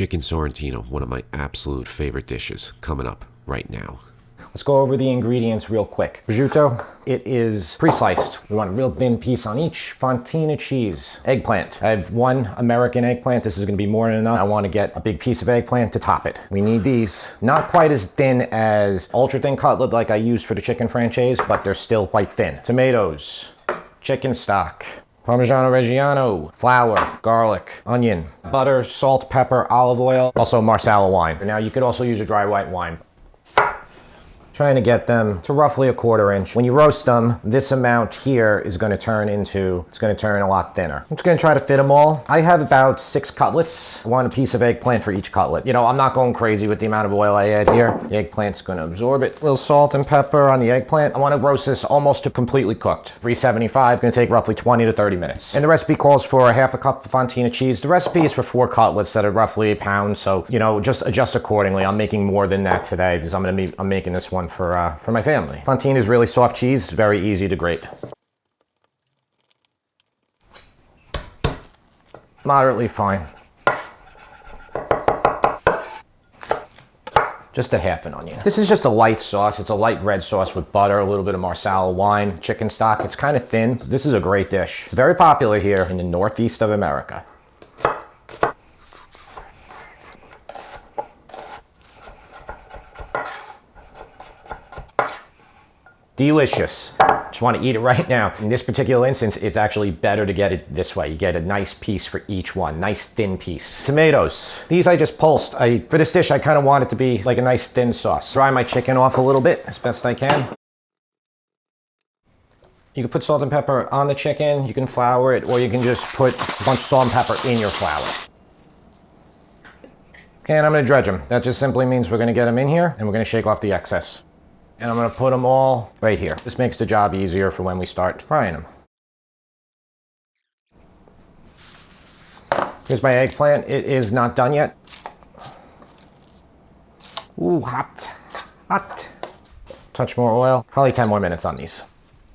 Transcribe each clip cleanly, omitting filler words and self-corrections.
chicken Sorrentino, one of my absolute favorite dishes, coming up right now. Let's go over the ingredients real quick. Prosciutto, it is pre-sliced. We want a real thin piece on each. Fontina cheese. Eggplant. I have one American eggplant. This is gonna be more than enough. I wanna get a big piece of eggplant to top it. We need these. Not quite as thin as ultra thin cutlet like I used for the chicken franchise, but they're still quite thin. Tomatoes, chicken stock, Parmigiano Reggiano, flour, garlic, onion, butter, salt, pepper, olive oil, also marsala wine. Now you could also use a dry white wine. Trying to get them to roughly a 1/4 inch. When you roast them, this amount here is going to turn a lot thinner. I'm just going to try to fit them all. I have about 6 cutlets. I want a piece of eggplant for each cutlet. You know, I'm not going crazy with the amount of oil I add here. The eggplant's going to absorb it. A little salt and pepper on the eggplant. I want to roast this almost to completely cooked. 375, going to take roughly 20 to 30 minutes. And the recipe calls for a 1/2 cup of Fontina cheese. The recipe is for 4 cutlets that are roughly a pound, so, you know, just adjust accordingly. I'm making more than that today because I'm making this one for my family. Fontina is really soft cheese, very easy to grate. Moderately fine. Just a 1/2 an onion. This is just a light sauce. It's a light red sauce with butter, a little bit of marsala wine, chicken stock. It's kind of thin. This is a great dish. It's very popular here in the northeast of America. Delicious. Just want to eat it right now. In this particular instance, it's actually better to get it this way. You get a nice piece for each one, nice thin piece. Tomatoes. These I just pulsed. For this dish, I kind of want it to be like a nice thin sauce. Dry my chicken off a little bit as best I can. You can put salt and pepper on the chicken, you can flour it, or you can just put a bunch of salt and pepper in your flour. Okay, and I'm gonna dredge them. That just simply means we're gonna get them in here and we're gonna shake off the excess. And I'm gonna put them all right here. This makes the job easier for when we start frying them. Here's my eggplant. It is not done yet. Ooh, hot, hot. Touch more oil, probably 10 more minutes on these.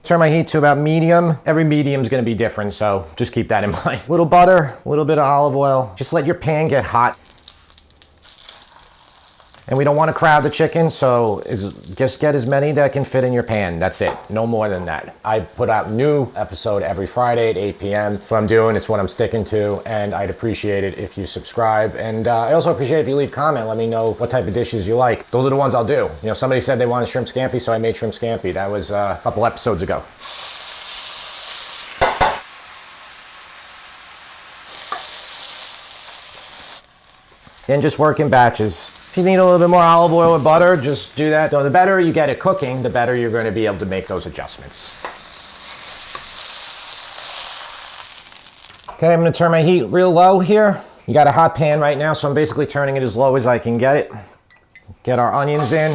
Turn my heat to about medium. Every medium is gonna be different, so just keep that in mind. A little butter, a little bit of olive oil. Just let your pan get hot. And we don't want to crowd the chicken, so just get as many that can fit in your pan. That's it, no more than that. I put out a new episode every Friday at 8 p.m. It's what I'm doing, it's what I'm sticking to, and I'd appreciate it if you subscribe. And I also appreciate if you leave a comment, let me know what type of dishes you like. Those are the ones I'll do. You know, somebody said they wanted shrimp scampi, so I made shrimp scampi. That was a couple episodes ago. Then just work in batches. If you need a little bit more olive oil or butter, just do that. So the better you get it cooking, the better you're going to be able to make those adjustments. Okay, I'm going to turn my heat real low here. You got a hot pan right now, so I'm basically turning it as low as I can get it. Get our onions in,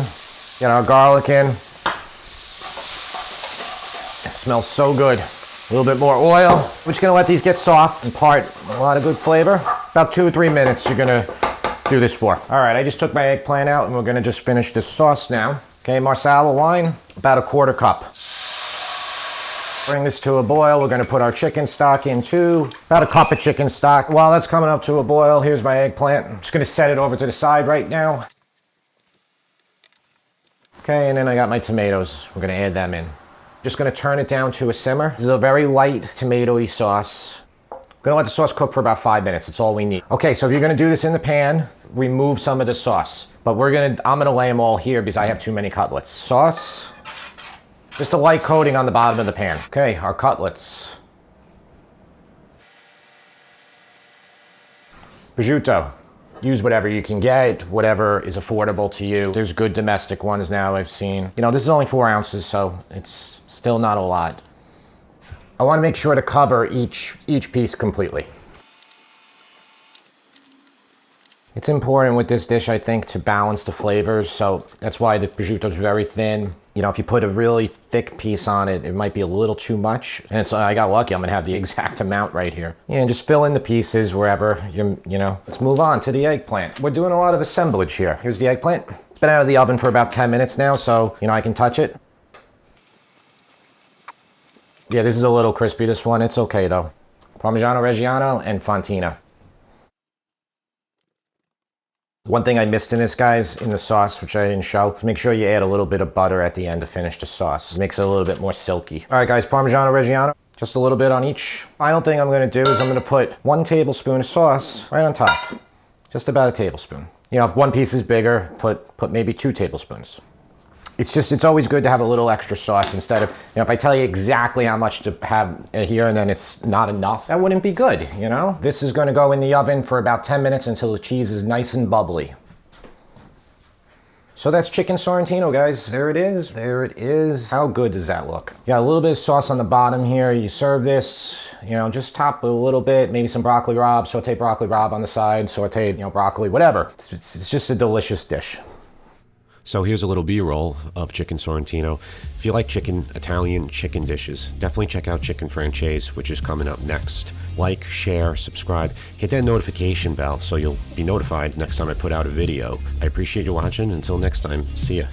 get our garlic in. It smells so good. A little bit more oil. We're just going to let these get soft, impart a lot of good flavor. About 2 or 3 minutes you're going to do this for. All right, I just took my eggplant out and we're gonna just finish this sauce now. Okay, marsala wine, about a 1/4 cup. Bring this to a boil. We're gonna put our chicken stock in too. About a cup of chicken stock. While that's coming up to a boil, here's my eggplant. I'm just gonna set it over to the side right now. Okay, and then I got my tomatoes. We're gonna add them in. Just gonna turn it down to a simmer. This is a very light tomatoey sauce. Gonna let the sauce cook for about 5 minutes. That's all we need. Okay, so if you're gonna do this in the pan, remove some of the sauce. But I'm gonna lay them all here because I have too many cutlets. Sauce, just a light coating on the bottom of the pan. Okay, our cutlets. Prosciutto. Use whatever you can get, whatever is affordable to you. There's good domestic ones now I've seen. You know, this is only 4 ounces, so it's still not a lot. I want to make sure to cover each piece completely. It's important with this dish, I think, to balance the flavors, so that's why the prosciutto is very thin. You know, if you put a really thick piece on it, it might be a little too much. And so I got lucky, I'm gonna have the exact amount right here. Yeah, and just fill in the pieces wherever, you know. Let's move on to the eggplant. We're doing a lot of assemblage here. Here's the eggplant. It's been out of the oven for about 10 minutes now, so, you know, I can touch it. Yeah, this is a little crispy, this one. It's okay, though. Parmigiano Reggiano and Fontina. One thing I missed in this, guys, in the sauce, which I didn't show, is make sure you add a little bit of butter at the end to finish the sauce. It makes it a little bit more silky. All right, guys, Parmigiano Reggiano, just a little bit on each. Final thing I'm gonna do is I'm gonna put 1 tablespoon of sauce right on top. Just about a tablespoon. You know, if one piece is bigger, put maybe 2 tablespoons. It's always good to have a little extra sauce instead of, you know, if I tell you exactly how much to have here and then it's not enough, that wouldn't be good, you know? This is gonna go in the oven for about 10 minutes until the cheese is nice and bubbly. So that's chicken Sorrentino, guys. There it is. There it is. How good does that look? You got a little bit of sauce on the bottom here. You serve this, you know, just top it a little bit, maybe some broccoli rabe, sauteed broccoli rabe on the side, sauteed, you know, broccoli, whatever. It's just a delicious dish. So here's a little B-roll of chicken Sorrentino. If you like chicken, Italian chicken dishes, definitely check out Chicken Franchise, which is coming up next. Like, share, subscribe, hit that notification bell so you'll be notified next time I put out a video. I appreciate you watching. Until next time, see ya.